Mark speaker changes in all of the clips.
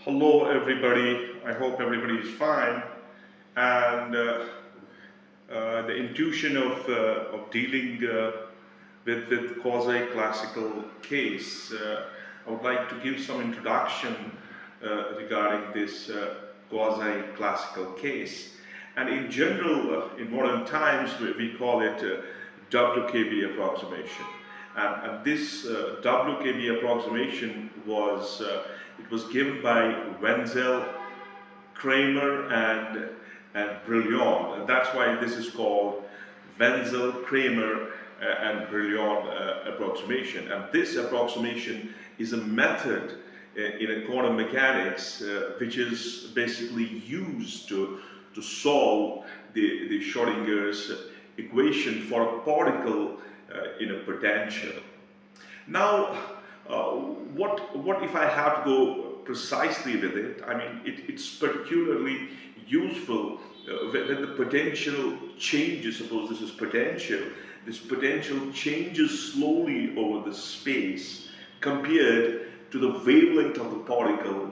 Speaker 1: Hello everybody, I hope everybody is fine. And the intuition of dealing with quasi-classical case, I would like to give some introduction regarding this quasi-classical case. And in general, in modern times, we call it WKB approximation. And this WKB approximation was it was given by Wentzel-Kramers-Brillouin. And that's why this is called Wentzel-Kramers-Brillouin approximation. And this approximation is a method in quantum mechanics which is basically used to solve the Schrodinger's equation for a particle in a potential. Now, what if I have to go precisely with it? I mean, it's particularly useful when the potential changes. Suppose this is potential. This potential changes slowly over the space compared to the wavelength of the particle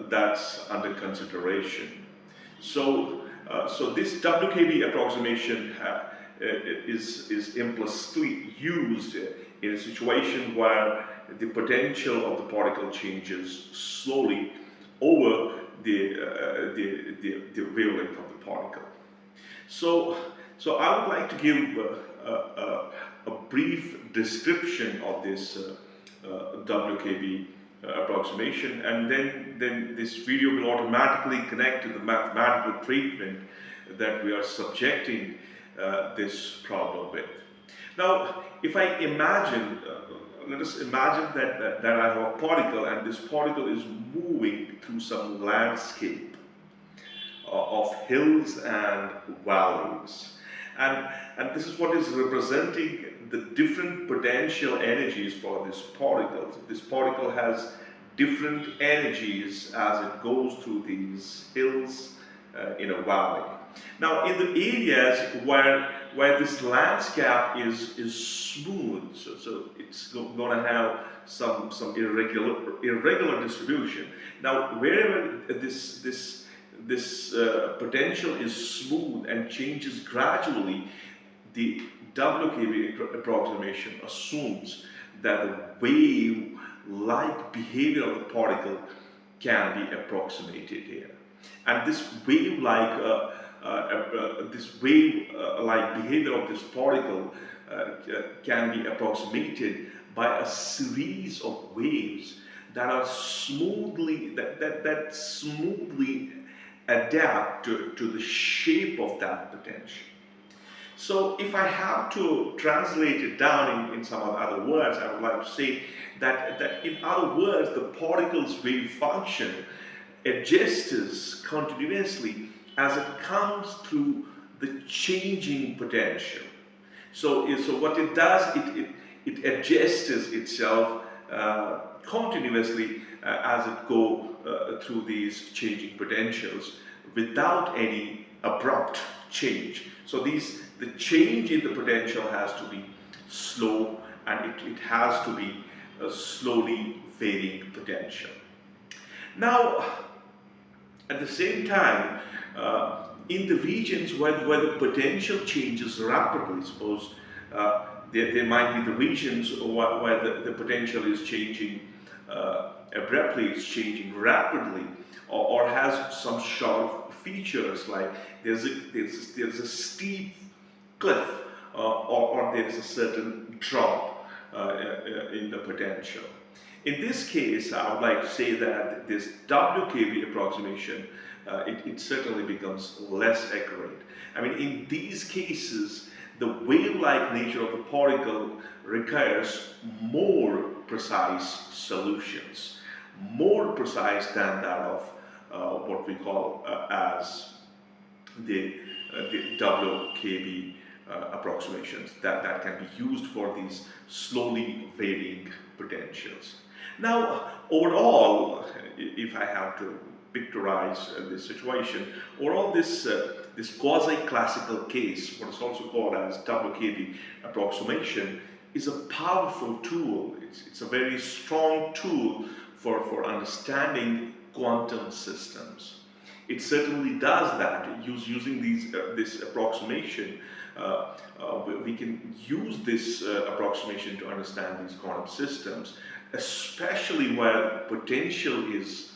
Speaker 1: that's under consideration. So this WKB approximation is implicitly used in a situation where the potential of the particle changes slowly over the wavelength of the particle. So I would like to give a brief description of this WKB approximation, and then this video will automatically connect to the mathematical treatment that we are subjecting this problem with. Now, if I imagine, let us imagine that I have a particle, and this particle is moving through some landscape of hills and valleys. And this is what is representing the different potential energies for this particle. This particle has different energies as it goes through these hills in a valley. Now, in the areas where this landscape is smooth, so it's going to have some irregular distribution. Now, wherever this potential is smooth and changes gradually, the WKB approximation assumes that the wave-like behavior of the particle can be approximated here. And this wave-like behavior of this particle can be approximated by a series of waves that are smoothly adapt to the shape of that potential. So if I have to translate it down in some other words, I would like to say that in other words, the particle's wave function adjusts continuously as it comes through the changing potential. So what it does, it adjusts itself continuously as it goes through these changing potentials without any abrupt change. So the change in the potential has to be slow, and it has to be a slowly varying potential. Now, at the same time, in the regions where the potential changes rapidly, suppose there might be the regions where the potential is changing abruptly, it's changing rapidly, or has some sharp features, like there's a steep cliff, or there's a certain drop in the potential. In this case, I would like to say that this WKB approximation, it certainly becomes less accurate. I mean, in these cases, the wave-like nature of the particle requires more precise solutions, more precise than that of what we call as the WKB approximations that can be used for these slowly varying potentials. Now, overall, if I have to pictorize this situation, overall this quasi-classical case, what is also called as WKB approximation, is a powerful tool. It's a very strong tool for understanding quantum systems. It certainly does that. Using this approximation, we can use this approximation to understand these quantum systems, especially where potential is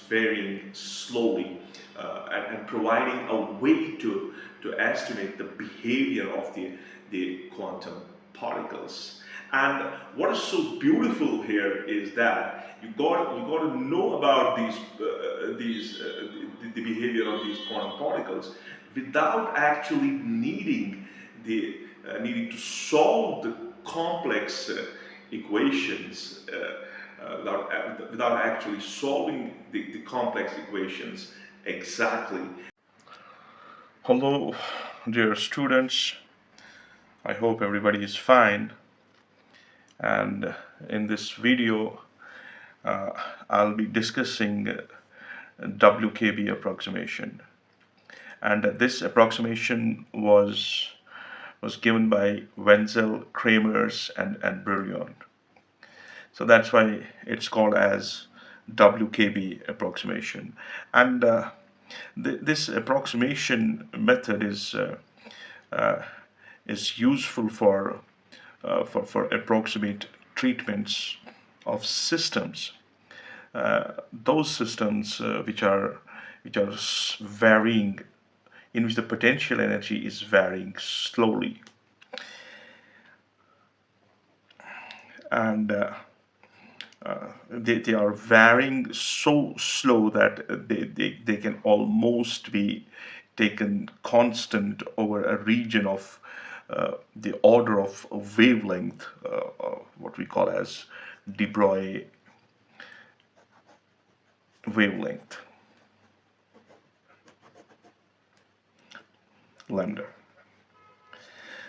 Speaker 1: varying slowly, and providing a way to estimate the behavior of the quantum particles. And what is so beautiful here is that you got to know about the behavior of these quantum particles without actually needing to solve the complex equations, without actually solving the complex equations exactly. Hello, dear students. I hope everybody is fine. And in this video, I'll be discussing WKB approximation. And this approximation was given by Wentzel-Kramers and Brillouin. So that's why it's called as WKB approximation. And this approximation method is useful for approximate treatments of systems. Those systems which are varying, in which the potential energy is varying slowly, and they are varying so slow that they can almost be taken constant over a region of the order of wavelength, what we call as de Broglie wavelength, lambda.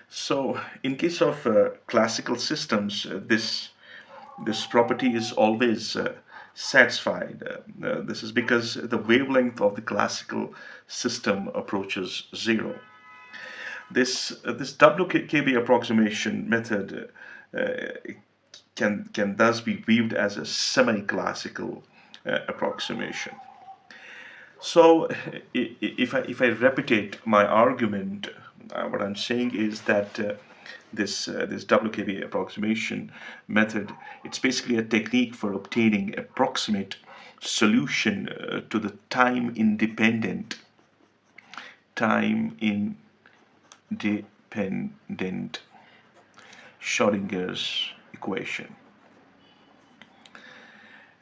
Speaker 1: So in case of classical systems, this property is always satisfied. This is because the wavelength of the classical system approaches zero. This WKB approximation method can thus be viewed as a semi-classical approximation. So if I repeat my argument, what I'm saying is that this WKB approximation method, it's basically a technique for obtaining approximate solution to the time-independent Schrodinger's equation.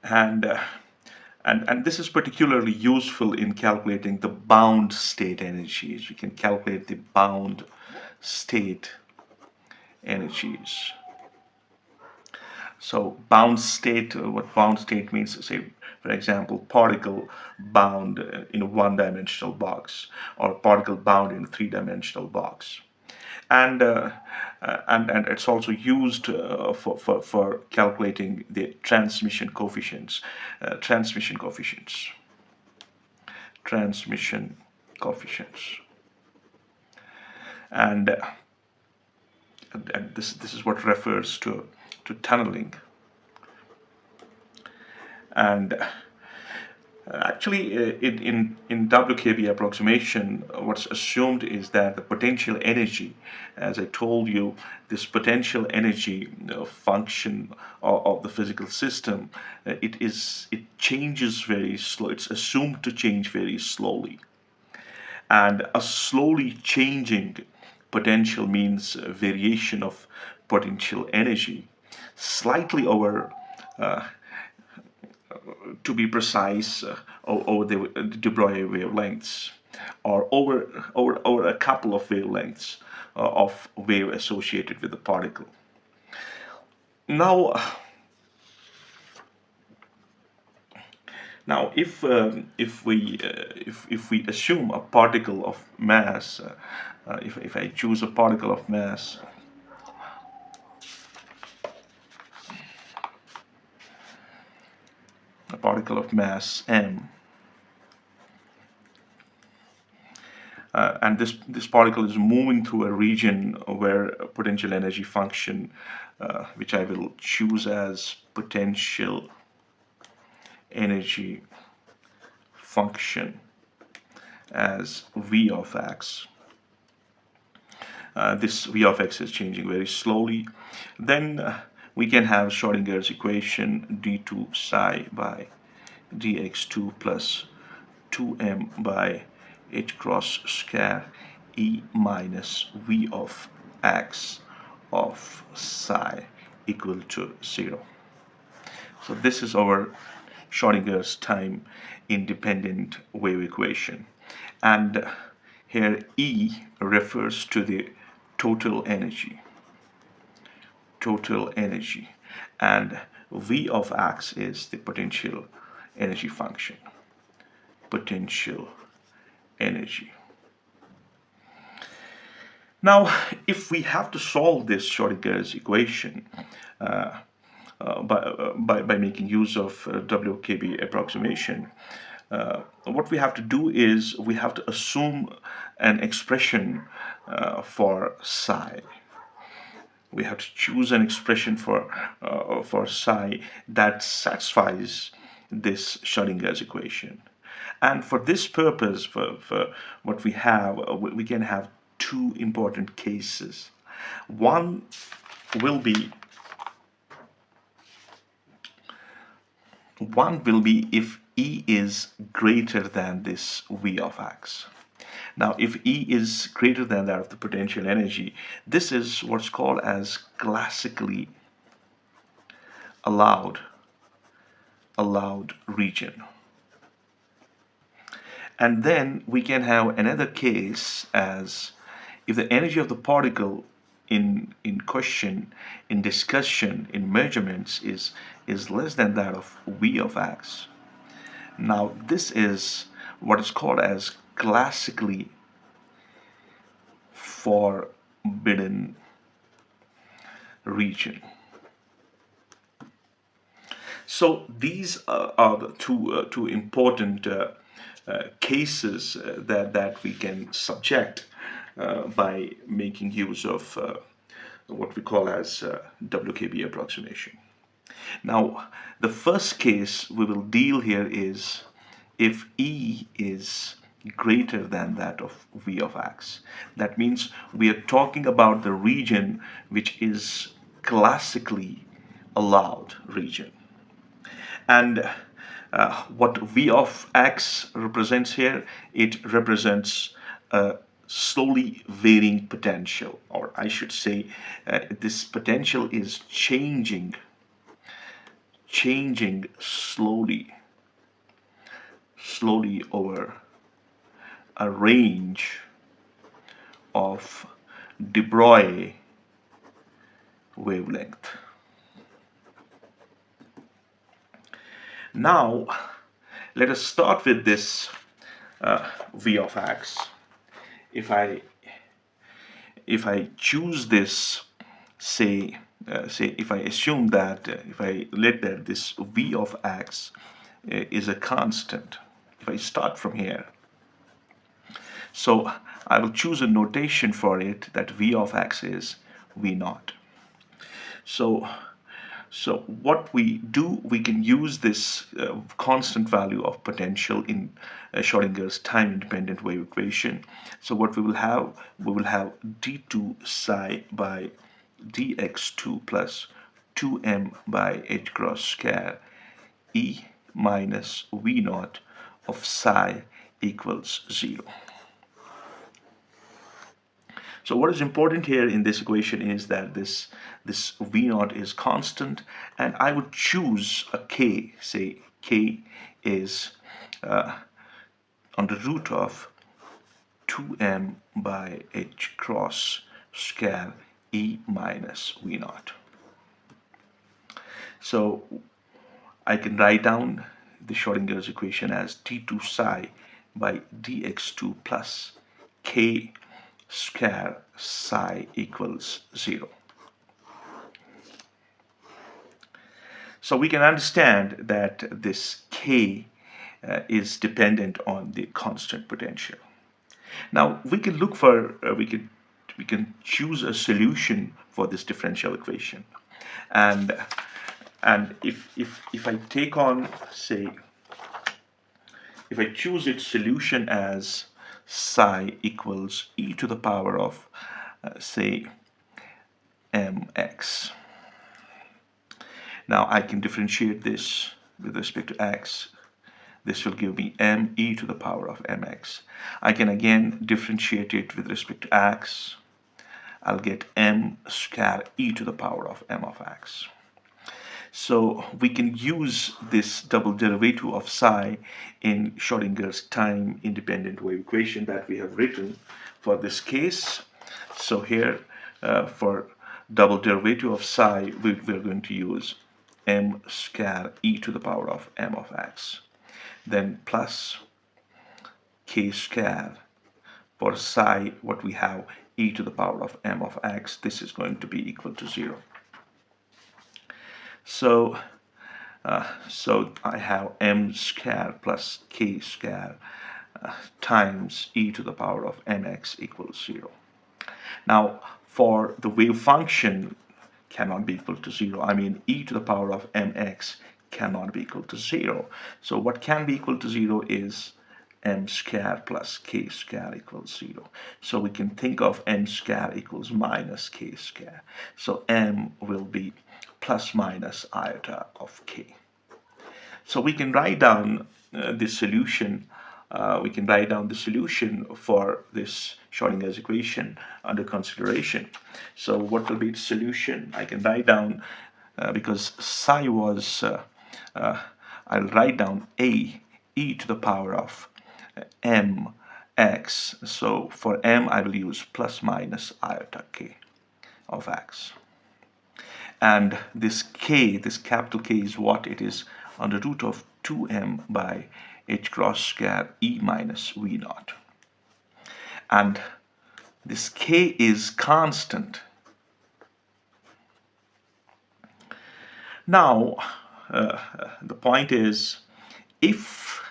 Speaker 1: And this is particularly useful in calculating the bound state energies. We can calculate the bound state energies. So bound state, what bound state means, say, for example, particle bound in a one-dimensional box, or particle bound in a three-dimensional box. And it's also used for calculating the transmission coefficients. And this is what refers to tunneling. And actually, in WKB approximation, what's assumed is that the potential energy, as I told you, this potential energy function of the physical system, it changes very slow. It's assumed to change very slowly, and a slowly changing potential means variation of potential energy, slightly over. To be precise, over the de Broglie wavelengths, or over a couple of wavelengths of wave associated with the particle. Now if we assume a particle of mass, if I choose a particle of mass, a particle of mass m, and this particle is moving through a region where a potential energy function, which I will choose as potential
Speaker 2: energy function as v of x. This v of x is changing very slowly. Then we can have Schrödinger's equation d2 psi by dx2 plus 2m by h cross square e minus v of x of psi equal to 0. So this is our Schrödinger's time independent wave equation. And here E refers to the total energy, and V of x is the potential energy function, potential energy. Now, if we have to solve this Schrödinger's equation by making use of WKB approximation, what we have to do is we have to assume an expression for psi. We have to choose an expression for psi that satisfies this Schrödinger's equation. And for this purpose, for what we have, we can have two important cases. One will be if E is greater than this V of x. Now, if E is greater than that of the potential energy, this is what's called as classically allowed region. And then we can have another case as if the energy of the particle in question, in discussion, in measurements is less than that of V of x. Now this is what is called as classically forbidden region. So these are the two important cases that we can subject by making use of what we call as WKB approximation. Now, the first case we will deal here is if E is greater than that of V of x. That means we are talking about the region which is classically allowed region. And what V of x represents here, it represents a slowly varying potential, or I should say this potential is changing slowly over a range of de Broglie wavelength. Now, let us start with this V of x. If I choose this, say if I assume that if I let that this V of x is a constant, if I start from here, so I will choose a notation for it that V of x is V naught. So what we do, we can use this constant value of potential in Schrödinger's time-independent wave equation. So what we will have d2 psi by dx2 plus 2m by h cross square e minus v naught of psi equals 0. So what is important here in this equation is that this V naught is constant, and I would choose a k, say k is under root of 2m by h cross square e minus V naught. So I can write down the Schrödinger's equation as d2 psi by dx2 plus k square psi equals 0. So we can understand that this k is dependent on the constant potential. Now we can look for we can choose a solution for this differential equation, and if I take on, say, if I choose its solution as psi equals e to the power of, say, mx. Now I can differentiate this with respect to x. This will give me m e to the power of mx. I can again differentiate it with respect to x. I'll get m square e to the power of m of x. So we can use this double derivative of psi in Schrodinger's time independent wave equation that we have written for this case. So here for double derivative of psi, we're going to use m square e to the power of m of x. Then plus k square. For psi, what we have, e to the power of m of x, this is going to be equal to 0. So I have m square plus k square times e to the power of mx equals 0. Now, for the wave function cannot be equal to 0. I mean, e to the power of mx cannot be equal to 0. So what can be equal to 0 is m square plus k square equals 0. So we can think of m square equals minus k square. So m will be plus minus iota of k. So we can write down this solution. We can write down the solution for this Schrodinger's equation under consideration. So what will be its solution? I can write down, because psi was, I'll write down a e to the power of m x. So for m, I will use plus minus iota k of x. And this k, this capital K, is what? It is under root of 2m by h cross square e minus v naught. And this k is constant. Now, the point is, if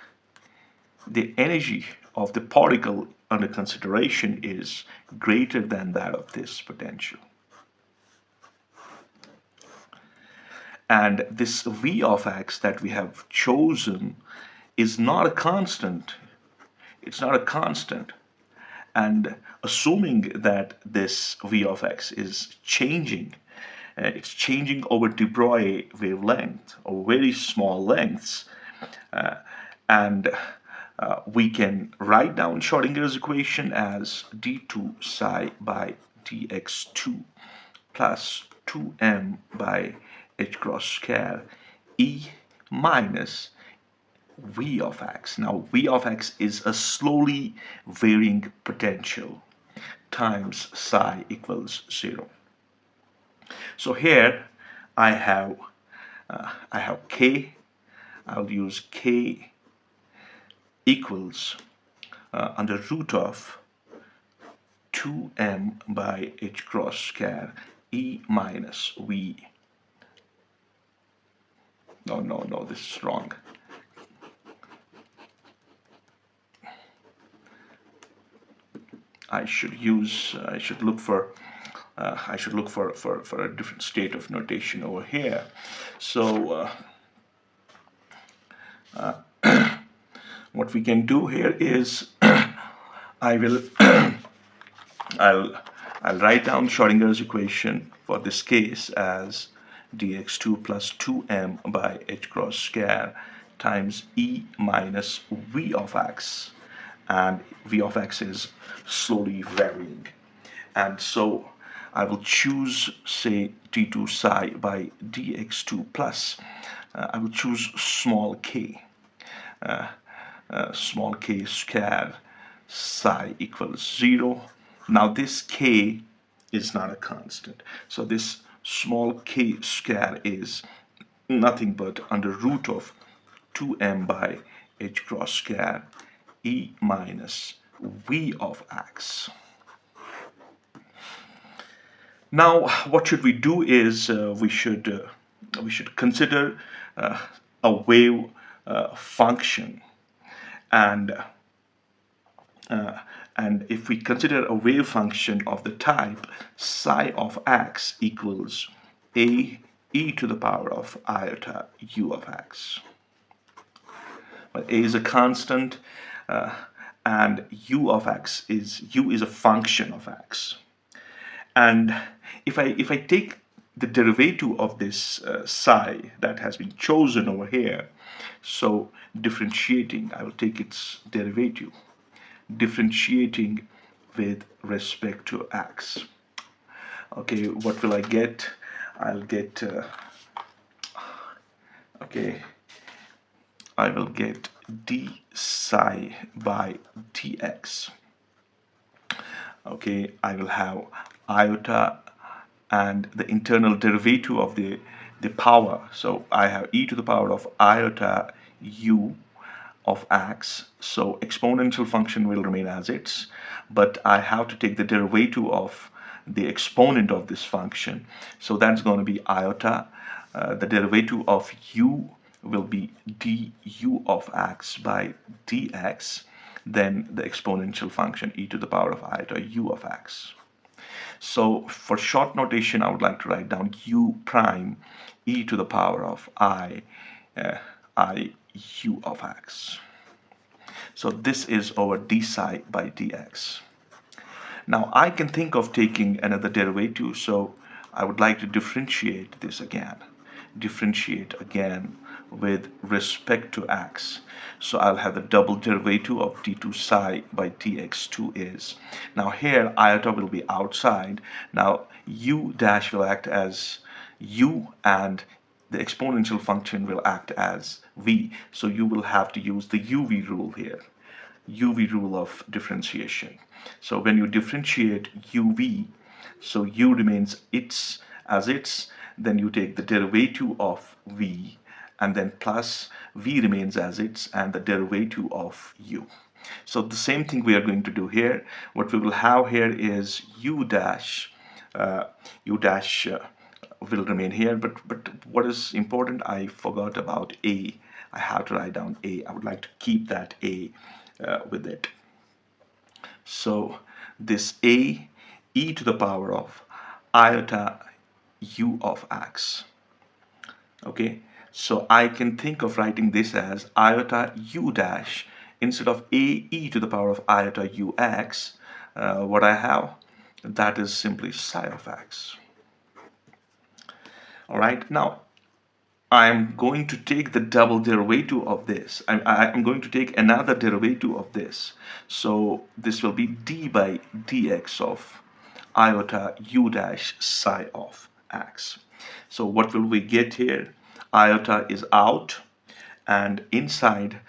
Speaker 2: the energy of the particle under consideration is greater than that of this potential, and this v of x that we have chosen is not a constant, it's not a constant, and assuming that this v of x is changing, it's changing over de Broglie wavelength, or very small lengths, and we can write down Schrodinger's equation as d2 psi by dx2 plus 2m by h cross square e minus v of x. Now v of x is a slowly varying potential times psi equals 0. So here I have k. I'll use k equals under root of 2m by h cross square e minus v. No, this is wrong. I should look for a different state of notation over here. So what we can do here is I'll write down Schrodinger's equation for this case as dx2 plus 2m by h cross square times e minus v of x, and v of x is slowly varying, and so I will choose, say, d2 psi by dx2 plus, I will choose small k square psi equals 0. Now this k is not a constant, so this small k square is nothing but under root of 2m by h cross square e minus v of x. Now what should we do is we should consider a wave function, and if we consider a wave function of the type psi of x equals a e to the power of iota u of x. A is a constant, and u of x is a function of x. And if I take the derivative of this psi that has been chosen over here, so differentiating, I will take its derivative, differentiating with respect to x. Okay, what will I get? I'll get okay, I will get d psi by dx. Okay, I will have iota and the internal derivative of the power. So I have e to the power of iota u of x. So exponential function will remain as it's, but I have to take the derivative of the exponent of this function. So that's going to be iota. The derivative of u will be du of x by dx, then the exponential function e to the power of iota u of x. So for short notation, I would like to write down u prime e to the power of I u of x. So this is over d psi by dx. Now I can think of taking another derivative, so I would like to differentiate this again. Differentiate again with respect to x. So I'll have the double derivative of d2 psi by dx2 is. Now here iota will be outside. Now u dash will act as u and the exponential function will act as v. So you will have to use the uv rule here. UV rule of differentiation. So when you differentiate UV, so U remains its as its, then you take the derivative of V, and then plus V remains as its and the derivative of U. So the same thing we are going to do here. What we will have here is U dash will remain here, but what is important, I forgot about A. I have to write down A. I would like to keep that A with it. So this A e to the power of iota u of x. Okay, so I can think of writing this as iota u dash instead of a e to the power of iota ux. What I have, that is simply psi of x. All right, now I'm going to take the double derivative of this. I'm going to take another derivative of this. So this will be d by dx of iota u dash psi of x. So what will we get here? Iota is out, and inside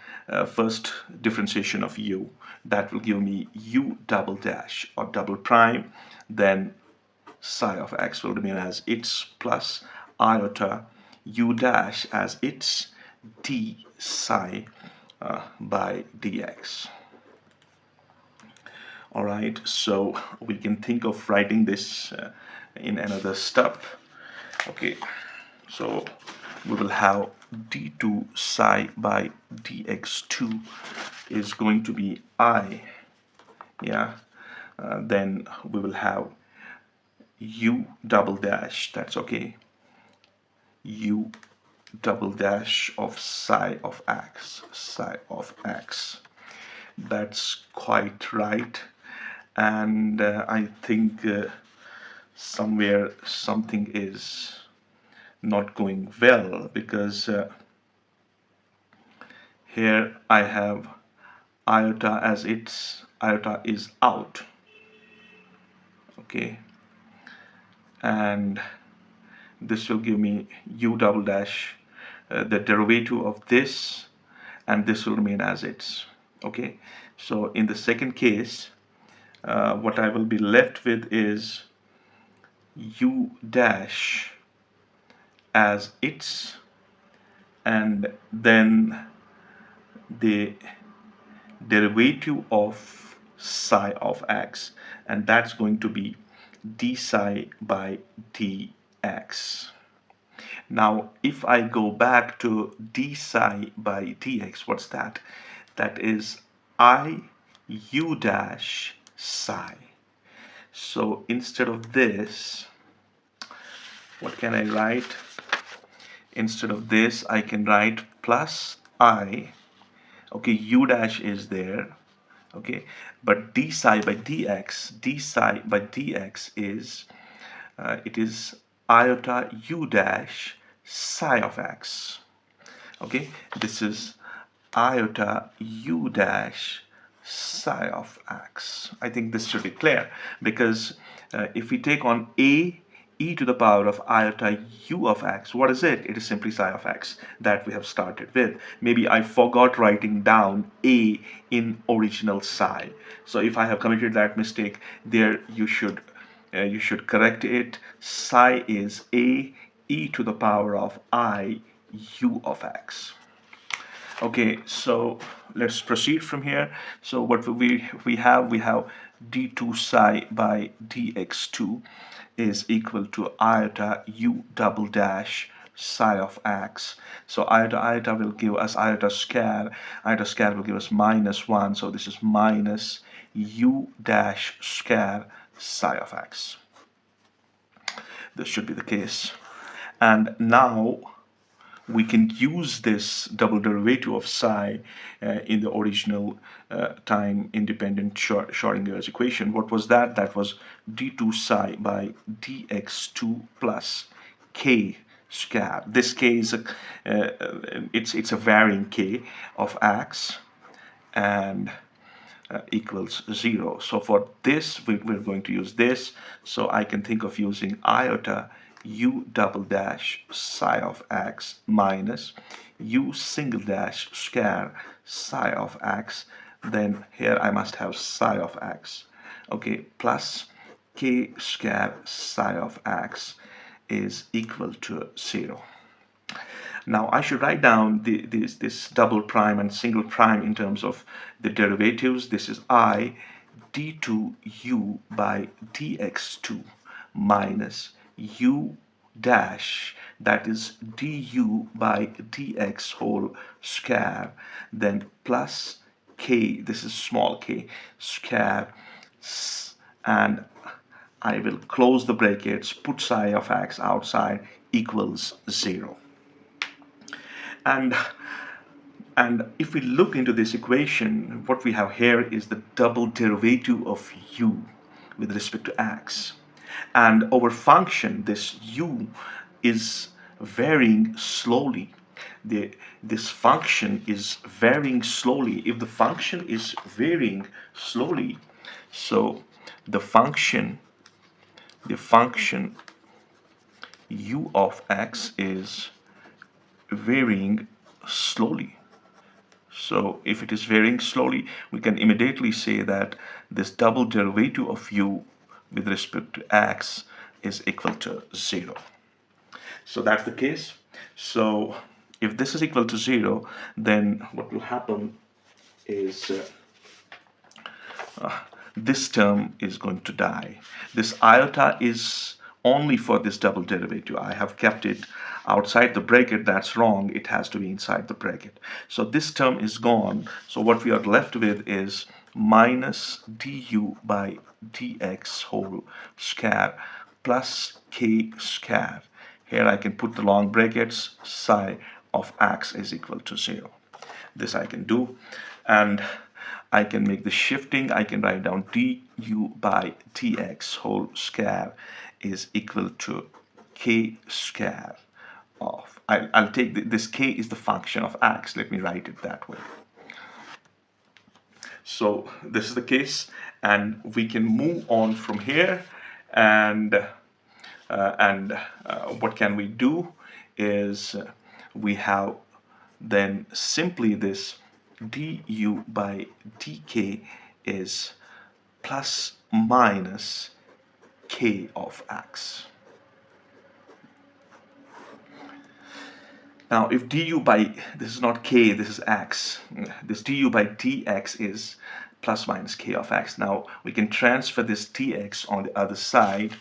Speaker 2: first differentiation of u, that will give me u double dash or double prime, then psi of x will remain as its plus iota u dash as its d psi by dx. All right, so we can think of writing this in another step. Okay, so we will have d2 psi by dx2 is going to be I, yeah, then we will have u double dash, that's okay, u double dash of psi of x, that's quite right. And I think somewhere something is not going well, because here I have iota as its, iota is out, okay, and this will give me u double dash, the derivative of this, and this will remain as its. Okay, so in the second case, what I will be left with is u dash as its, and then the derivative of psi of x, and that's going to be d psi by dx. Now if I go back to d psi by dx, what's that? That is I u dash psi. So instead of this, what can I write? Instead of this, I can write plus I Okay, u dash is there. Okay, but d psi by dx is it is iota u dash psi of x. Okay, this is iota u dash psi of x. I think this should be clear, because if we take on a e to the power of iota u of x, what is it? It is simply psi of x that we have started with. Maybe I forgot writing down a in original psi. So if I have committed that mistake, there you should correct it. Psi is a e to the power of I u of x. Okay, so let's proceed from here. So what we have d2 psi by dx2 is equal to iota u double dash psi of x. So iota will give us iota square. Iota square will give us -1. So this is minus u dash square psi of x. This should be the case. And now we can use this double derivative of psi in the original time independent Schrodinger's equation. What was that? That was d2 psi by dx2 plus k square. This k is it's a varying k of x, and equals 0. So for this, we're going to use this. So I can think of using iota u double dash psi of x minus u single dash square psi of x. Then here I must have psi of x. Okay, plus k square psi of x is equal to 0. Now I should write down this double prime and single prime in terms of the derivatives. This is I d2u by dx2 minus u dash, that is du by dx whole square, then plus k, this is small k, square, and I will close the brackets, put psi of x outside, equals 0. And if we look into this equation, what we have here is the double derivative of u with respect to x. And our function, this u, is varying slowly. This function is varying slowly. If the function is varying slowly, so the function u of x is varying slowly. So if it is varying slowly, we can immediately say that this double derivative of u with respect to x is equal to 0. So that's the case. So if this is equal to 0, then what will happen is this term is going to die. This iota is only for this double derivative. I have kept it outside the bracket. That's wrong. It has to be inside the bracket. So this term is gone. So what we are left with is minus du by dx whole square plus k square. Here I can put the long brackets. Psi of x is equal to 0. This I can do, and I can make the shifting. I can write down du by dx whole square is equal to k square of, I'll take this k is the function of x. Let me write it that way. So this is the case, and we can move on from here. And what can we do is we have then simply this du by dk is plus minus k of x. Now if du by, this is not k, this is x, this du by dx is plus minus k of x. Now we can transfer this dx on the other side,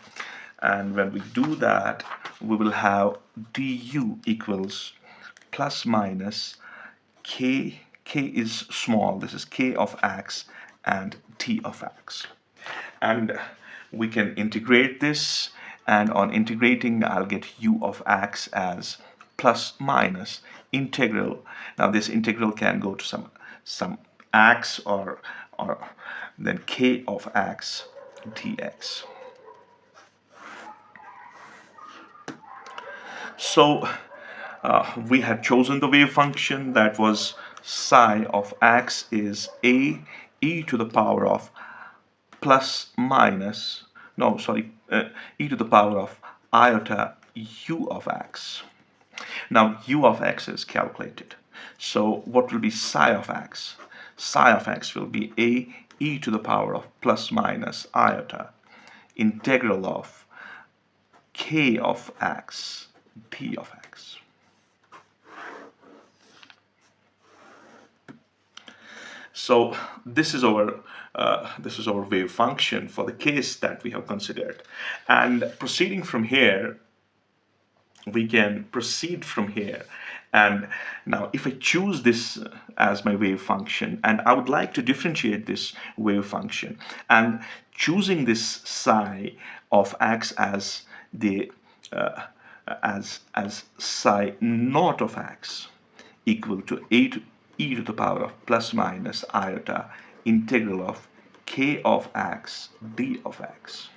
Speaker 2: and when we do that, we will have du equals plus minus k, k is small, this is k of x and t of x. And we can integrate this, and on integrating I'll get u of x as plus minus integral. Now this integral can go to some x or then k of x dx. So we had chosen the wave function that was psi of x is a e to the power of plus minus, no, sorry, e to the power of iota u of x. Now u of x is calculated. So what will be psi of x? Psi of x will be a e to the power of plus minus iota integral of k of x d of x. So this is our wave function for the case that we have considered. And proceeding from here, we can proceed from here. And now if I choose this as my wave function, and I would like to differentiate this wave function, and choosing this psi of x as the as psi naught of x equal to e to the power of plus minus iota integral of k of x d of x.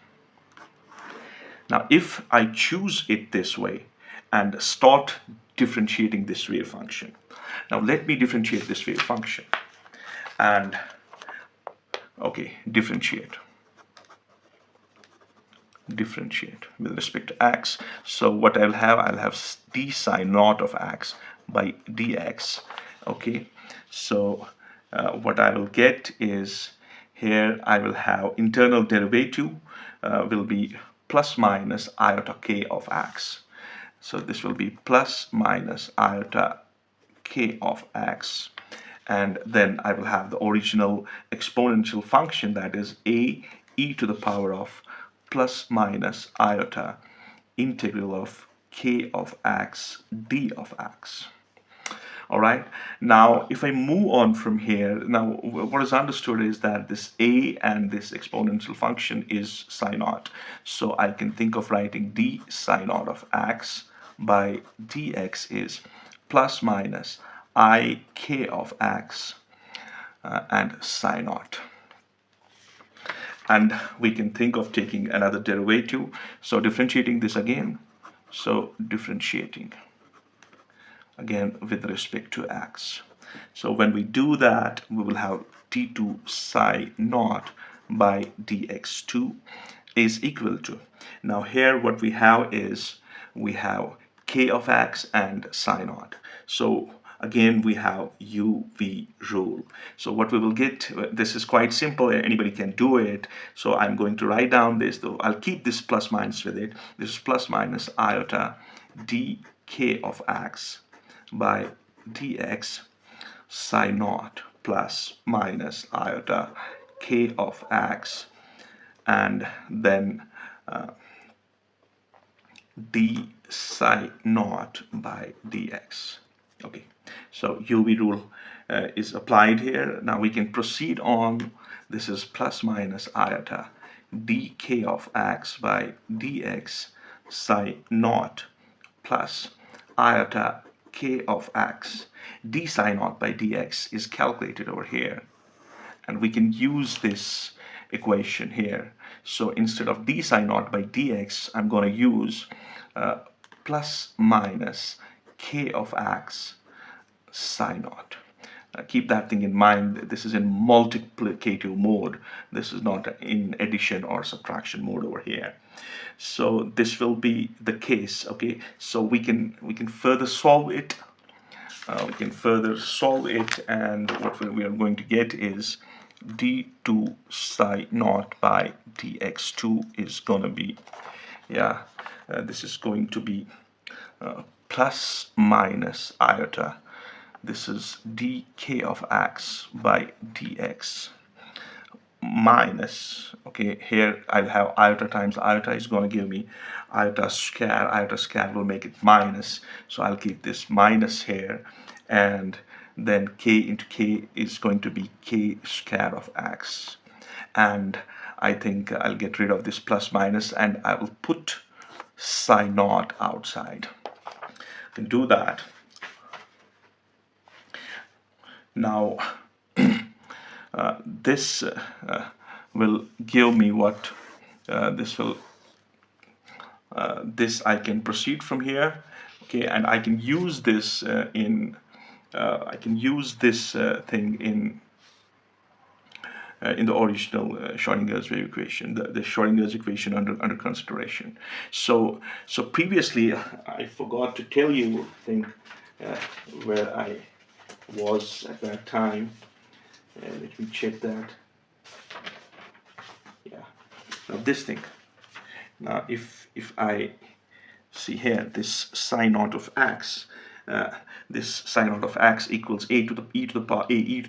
Speaker 2: Now if I choose it this way and start differentiating this wave function. Now let me differentiate this wave function. And okay, differentiate with respect to x. So what I'll have d psi naught of x by dx. Okay, so what I will get is, here I will have internal derivative will be plus minus iota k of x. So this will be plus minus iota k of x, and then I will have the original exponential function, that is a e to the power of plus minus iota integral of k of x d of x. All right, now if I move on from here, now what is understood is that this a and this exponential function is psi naught. So I can think of writing d psi naught of x by dx is plus minus I k of x and psi naught. And we can think of taking another derivative. So differentiating this again. So differentiating again with respect to x. So when we do that, we will have d2 psi naught by dx2 is equal to, now here what we have is, we have k of x and psi naught. So again we have UV rule. So what we will get, this is quite simple, anybody can do it. So I'm going to write down this, though I'll keep this plus minus with it. This is plus minus iota dk of x by dx psi naught plus minus iota k of x, and then d psi naught by dx. Okay, so UV rule is applied here. Now we can proceed on. This is plus minus iota dk of x by dx psi naught plus iota k of x. D psi naught by dx is calculated over here, and we can use this equation here. So instead of d psi naught by dx, I'm going to use plus minus k of x psi naught. Keep that thing in mind. This is in multiplicative mode. This is not in addition or subtraction mode over here. So this will be the case. Okay, so we can further solve it. And what we are going to get is d2 psi naught by dx2 is going to be, this is going to be plus minus iota. This is dk of x by dx minus, okay, here I'll have iota times iota is going to give me iota square will make it minus, so I'll keep this minus here, and then k into k is going to be k square of x, and I think I'll get rid of this plus minus and I will put psi naught outside. I can do that. Now this will give me what this I can proceed from here, okay, and I can use this thing in the original Schrodinger's wave equation, the Schrodinger's equation under consideration. So previously I forgot to tell you, I think, where I was at that time. Let me check that. Yeah, now this thing. Now if I see here this psi naught of x, this psi naught of x equals e to the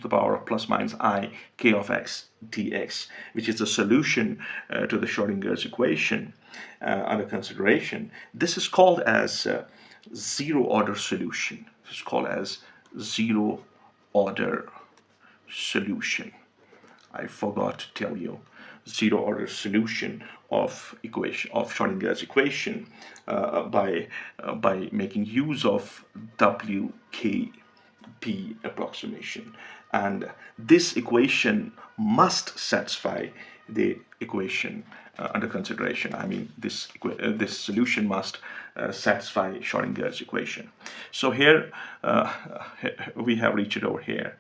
Speaker 2: power of plus minus I k of x dx, which is the solution to the Schrodinger's equation under consideration. This is called as zero order solution. This is called as zero order solution. I forgot to tell you, zero order solution of Schrodinger's equation by making use of WKB approximation, and this equation must satisfy the equation under consideration. I mean, this solution must satisfy Schrodinger's equation. So here we have reached over here.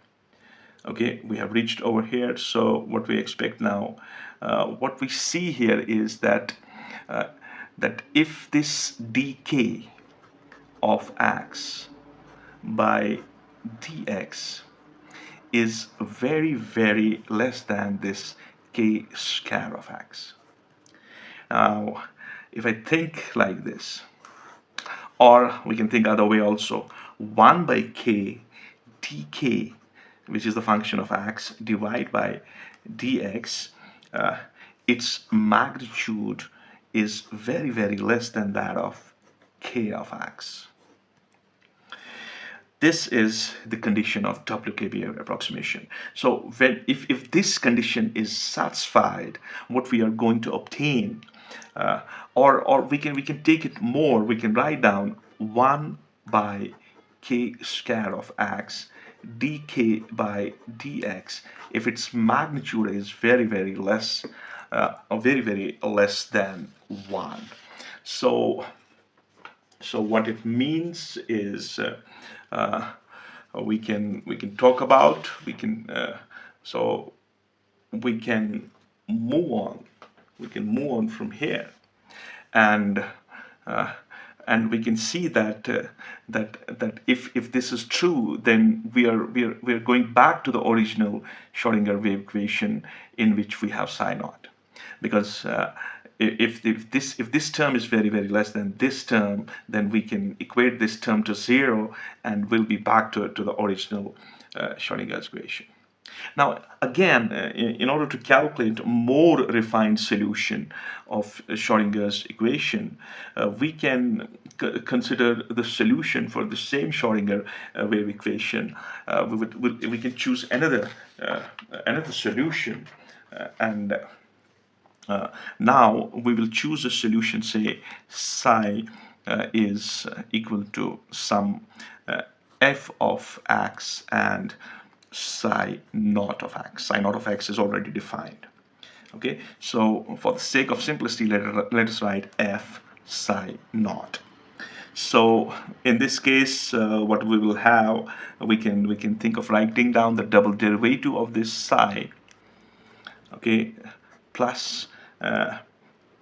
Speaker 2: Okay, we have reached over here. So what we expect now, what we see here is that that if this dk of x by dx is very, very less than this k square of x. Now, if I think like this, or we can think other way also, 1 by k dk, which is the function of x, divided by dx, its magnitude is very, very less than that of k of x. This is the condition of WKB approximation. So if this condition is satisfied, what we are going to obtain, or we can take it more, we can write down 1 by k square of x dk by dx if its magnitude is very, very less, very, very less than 1. So what it means is we can talk about, we can move on from here, and we can see that if this is true, then we are going back to the original Schrödinger wave equation in which we have psi naught, because if this term is very, very less than this term, then we can equate this term to 0, and we'll be back to the original Schrödinger's equation. Now, again, in order to calculate more refined solution of Schrödinger's equation, we can consider the solution for the same Schrödinger wave equation. We can choose another solution, and now we will choose a solution, say psi is equal to some f of x and psi naught of x. Psi naught of x is already defined. Okay, so for the sake of simplicity, let us write f psi naught. So in this case, what we will have, we can think of writing down the double derivative of this psi, okay, plus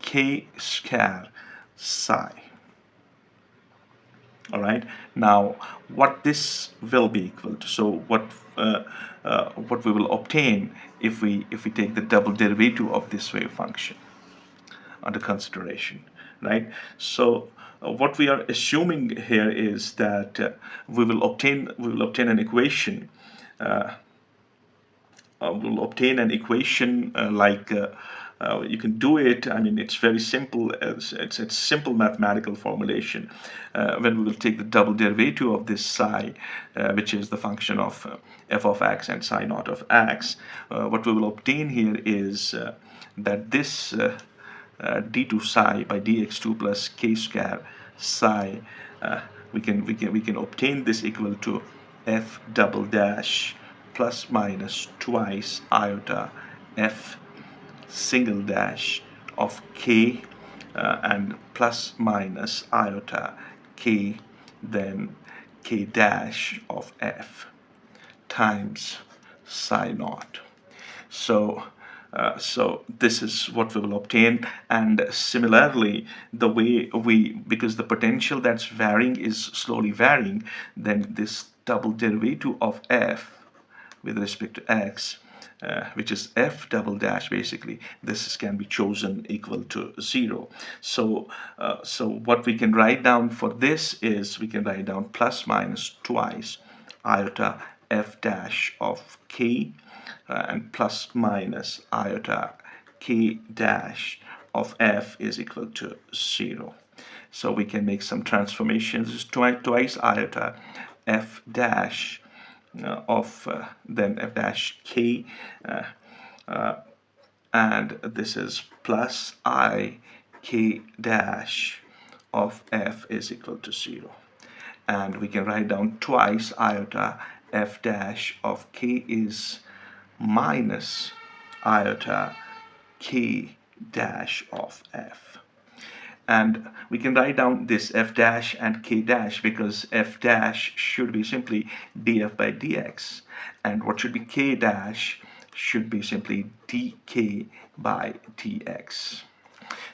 Speaker 2: k square psi. All right. Now, what this will be equal to? So what we will obtain if we take the double derivative of this wave function under consideration, right? So what we are assuming here is that we will obtain an equation. We'll obtain an equation like. You can do it. I mean, it's very simple. It's a simple mathematical formulation. When we will take the double derivative of this psi, which is the function of f of x and psi naught of x, what we will obtain here is that this d2 psi by dx2 plus k square psi, we can obtain this equal to f double dash plus minus twice iota f single dash of k and plus minus iota k, then k dash of f times psi naught. So this is what we will obtain, and similarly the way because the potential that's varying is slowly varying, then this double derivative of f with respect to x, which is f double dash, basically this can be chosen equal to 0. So what we can write down for this is we can write down plus minus twice iota f dash of k and plus minus iota k dash of f is equal to 0. So we can make some transformations. Twice iota f dash of then f dash k, and this is plus I k dash of f is equal to 0. And we can write down twice iota f dash of k is minus iota k dash of f. And we can write down this f dash and k dash because f dash should be simply df by dx, and what should be k dash should be simply dk by dx.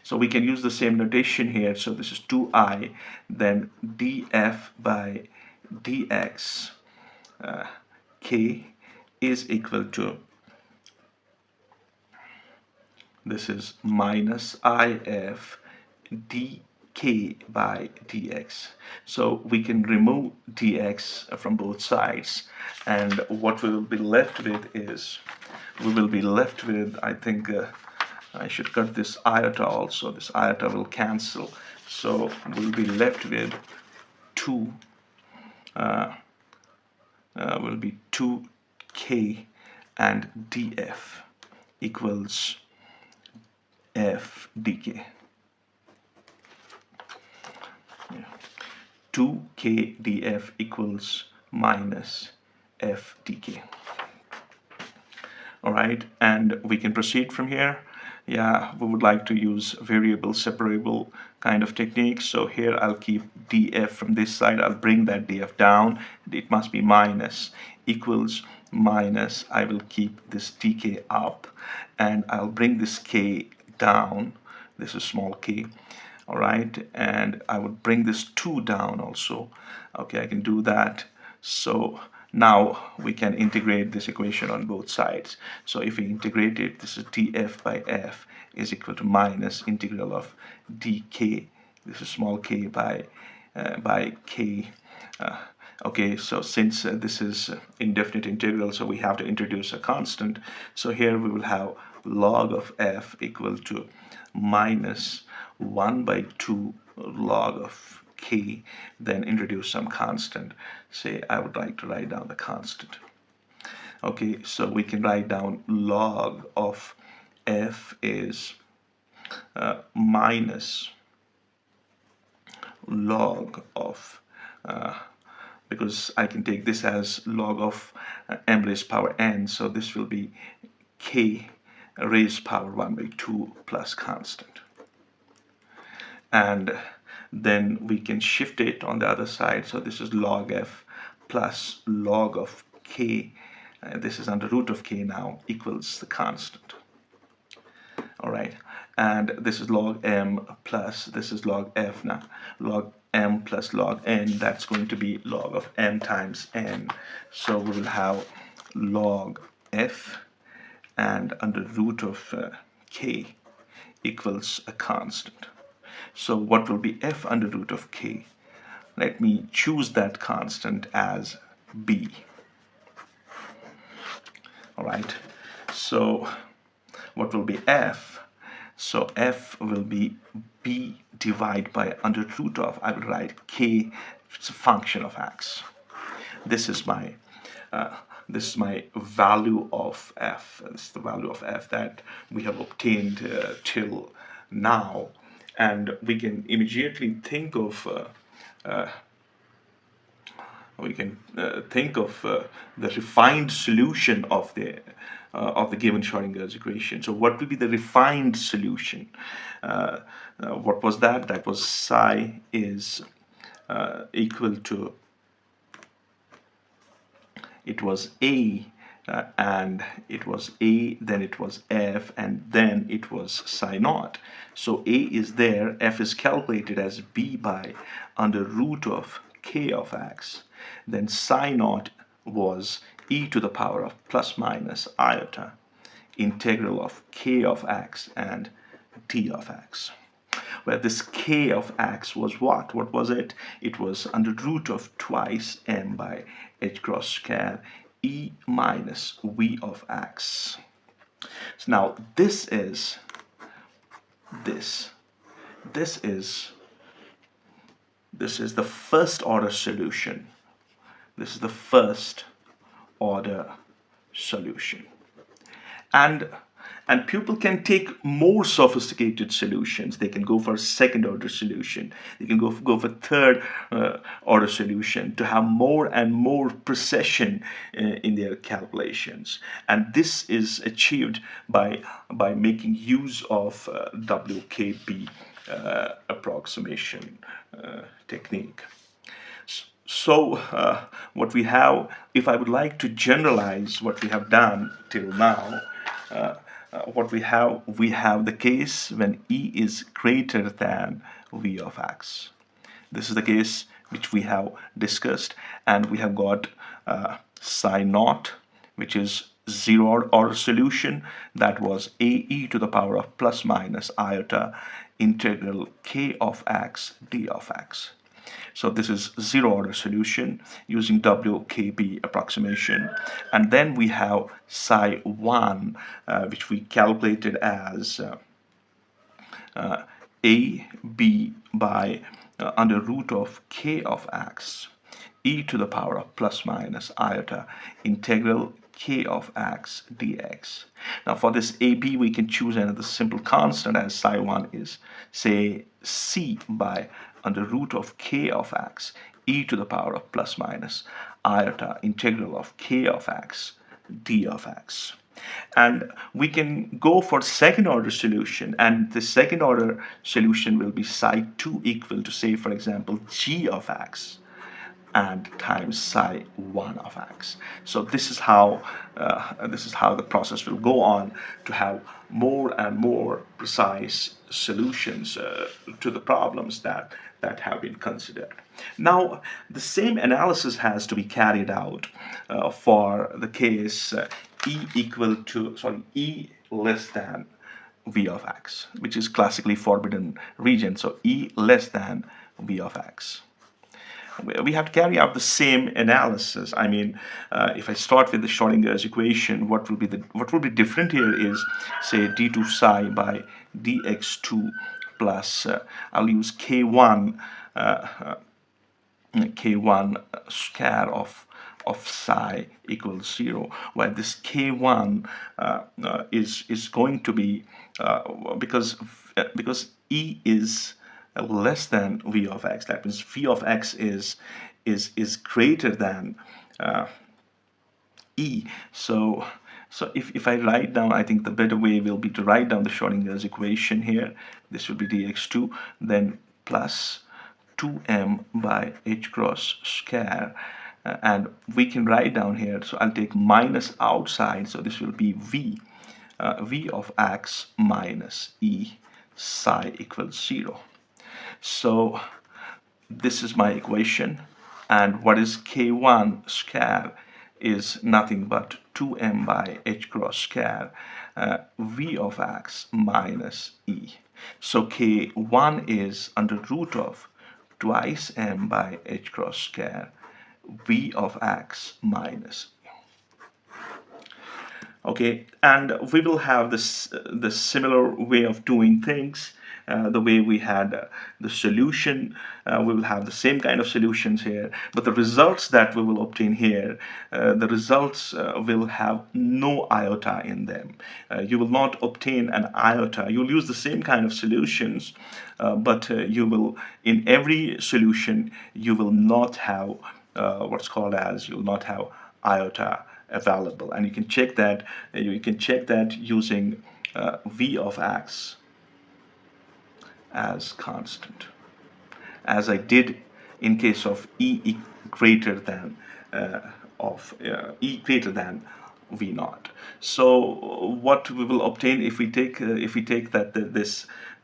Speaker 2: So we can use the same notation here. So this is 2i, then df by dx k is equal to, this is minus if dk by dx. So we can remove dx from both sides, and what we will be left with is, I think I should cut this iota also. This iota will cancel. So we'll be left with 2 will be 2k and df equals f dk. 2k df equals minus f dk. All right, and we can proceed from here. Yeah, we would like to use variable separable kind of technique. So here I'll keep df from this side. I'll bring that df down. It must be minus equals minus. I will keep this dk up, and I'll bring this k down. This is small k. All right, and I would bring this 2 down also. Okay, I can do that. So now we can integrate this equation on both sides. So if we integrate it, this is df by f is equal to minus integral of dk, this is small k by k. Okay, so since this is indefinite integral, so we have to introduce a constant. So here we will have log of f equal to minus 1 by 2 log of k, then introduce some constant. Say I would like to write down the constant. Okay, so we can write down log of f is minus log of, because I can take this as log of m raised power n, so this will be k raised power 1 by 2 plus constant. And then we can shift it on the other side. So this is log f plus log of k, this is under root of k now, equals the constant. All right, and this is log m plus, this is log f now, log m plus log n, that's going to be log of m times n. So we will have log f and under root of k equals a constant. So what will be f under root of k? Let me choose that constant as b. All right, so what will be f? So f will be b divided by under root of, I will write k, it's a function of x. This is my value of f. This is the value of f that we have obtained till now. And we can immediately think of we can think of the refined solution of the given Schrodinger's equation. So what will be the refined solution? What was that? That was psi is equal to, it was A, and it was A, then it was F, and then it was psi naught. So A is there, F is calculated as B by under root of K of x. Then psi naught was e to the power of plus minus iota integral of K of x and d of x, where this K of x was what? What was it? It was under root of twice m by h cross square e minus v of x. So now this is the first order solution. This is the first order solution. And people can take more sophisticated solutions. They can go for a second order solution. They can go for third order solution to have more and more precision in their calculations. And this is achieved by making use of WKB approximation technique. So what we have, if I would like to generalize what we have done till now, what we have the case when E is greater than V of x. This is the case which we have discussed, and we have got psi naught, which is zero order solution. That was AE to the power of plus minus iota integral K of x d of x. So this is zero order solution using WKB approximation. And then we have psi 1, which we calculated as AB by under root of K of x e to the power of plus minus iota integral K of x dx. Now for this AB we can choose another simple constant, as psi 1 is, say, C by under root of K of x e to the power of plus minus iota integral of K of x d of x. And we can go for second order solution, and the second order solution will be psi 2 equal to, say, for example, G of x and times psi 1 of x. So this is how the process will go on to have more and more precise solutions to the problems that have been considered. Now the same analysis has to be carried out for the case E less than V of x, which is classically forbidden region. So E less than V of x. We have to carry out the same analysis. I mean, if I start with the Schrodinger's equation, what will be different here is, say, d2 psi by dx2 plus I'll use k1 square of psi equals 0, where this k1 is going to be because E is less than V of x. That means V of x is greater than E. So if I write down, I think the better way will be to write down the Schrodinger's equation here. This will be dx2, then plus 2m by h cross square, and we can write down here, so I'll take minus outside, so this will be V of x minus E psi equals 0. So this is my equation, and what is k1 square is nothing but 2m by h cross square V of x minus E. So k1 is under root of twice m by h cross square V of x minus E. Okay, and we will have this similar way of doing things. The way we had the solution, we will have the same kind of solutions here, but the results that we will obtain here, the results will have no iota in them. You will not obtain an iota. You will use the same kind of solutions, but you will, in every solution, you will not have what's called as, you'll not have iota available, and you can check that using v of x as constant, as I did in case of greater than E greater than V naught. So what we will obtain if we take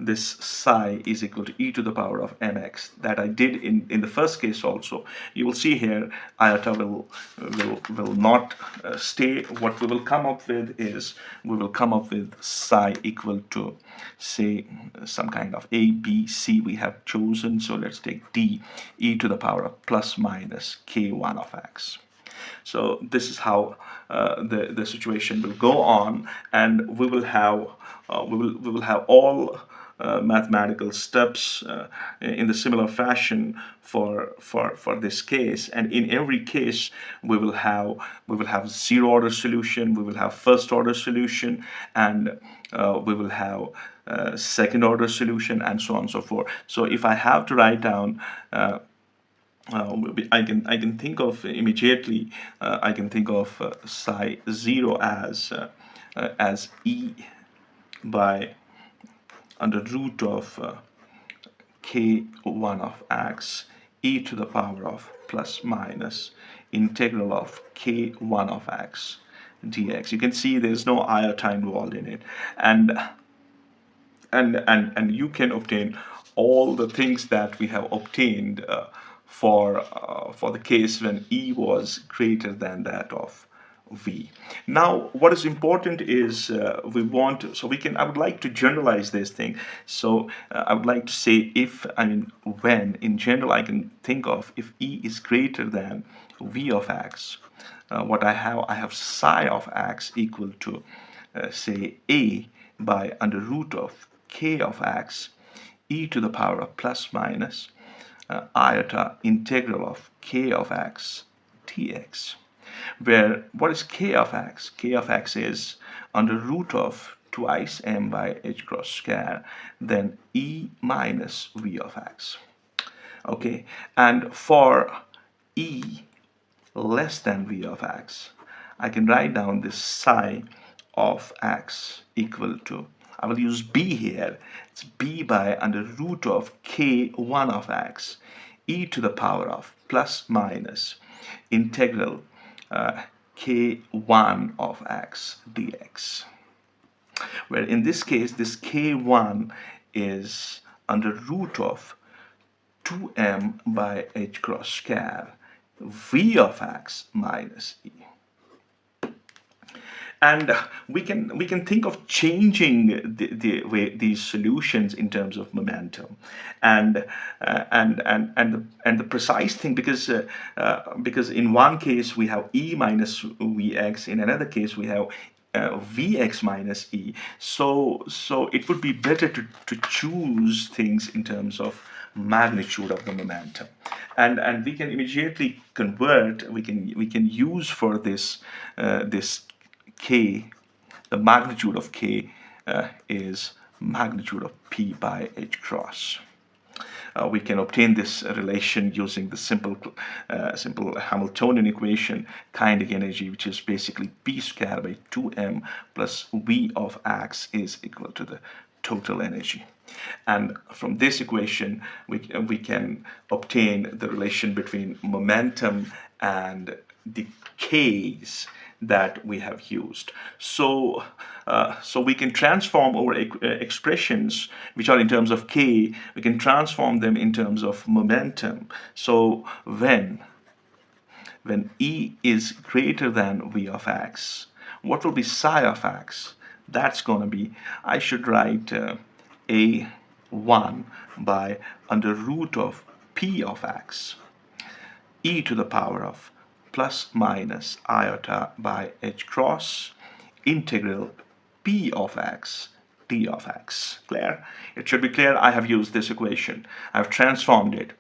Speaker 2: this psi is equal to e to the power of mx, that I did in the first case also. You will see here iota will not stay. What we will come up with is, we will come up with psi equal to, say, some kind of a, b, c we have chosen. So let's take d e to the power of plus minus k1 of x. So this is how the situation will go on, and we will have all mathematical steps in the similar fashion for this case. And in every case we will have zero order solution, we will have first order solution, and we will have second order solution, and so on and so forth. So if I have to write down, I can think of immediately. I can think of psi 0 as e by under root of k1 of x e to the power of plus minus integral of k1 of x dx. You can see there's no iota involved in it, and you can obtain all the things that we have obtained for the case when E was greater than that of V. Now, what is important is I would like to generalize this thing. So I would like to say when, in general, I can think of if E is greater than V of x, what I have psi of x equal to, say, A by under root of k of x e to the power of plus minus iota integral of k of x dx, where what is k of x? K of x is under root of twice m by h cross square, then e minus v of x. Okay, and for e less than v of x, I can write down this psi of x equal to, I will use b here, it's b by under root of k1 of x e to the power of plus minus integral k1 of x dx, where in this case this k1 is under root of 2m by h cross square v of x minus e. And we can think of changing the way these solutions in terms of momentum, and the precise thing, because in one case we have E minus Vx, in another case we have Vx minus E. So it would be better to choose things in terms of magnitude of the momentum, and we can immediately convert. We can use for this this k, the magnitude of k is magnitude of p by h cross. We can obtain this relation using the simple Hamiltonian equation, kinetic energy, which is basically p squared by 2m plus v of x is equal to the total energy. And from this equation we can obtain the relation between momentum and the k's that we have used. So we can transform our expressions, which are in terms of k, we can transform them in terms of momentum. So when E is greater than V of x, what will be psi of x? That's going to be, I should write A1 by under root of P of x e to the power of plus minus iota by h cross integral p of x d of x. Clear? It should be clear. I have used this equation. I've transformed it,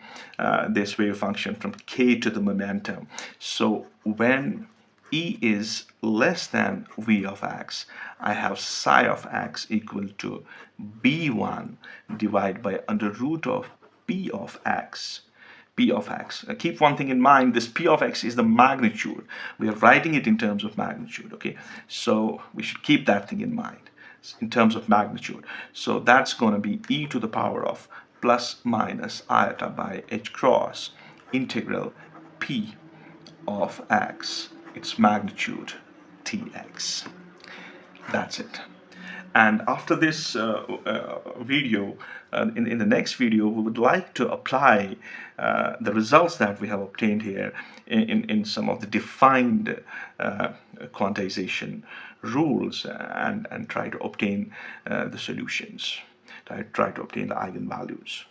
Speaker 2: this wave function, from k to the momentum. So when E is less than V of x, I have psi of x equal to B1 divided by under root of P of x. P of x. Keep one thing in mind, this P of x is the magnitude. We are writing it in terms of magnitude, okay? So we should keep that thing in mind in terms of magnitude. So that's going to be e to the power of plus minus iota by h cross integral P of x, its magnitude tx. That's it. And after this video, in the next video, we would like to apply the results that we have obtained here in some of the defined quantization rules, and try to obtain the solutions, try to obtain the eigenvalues.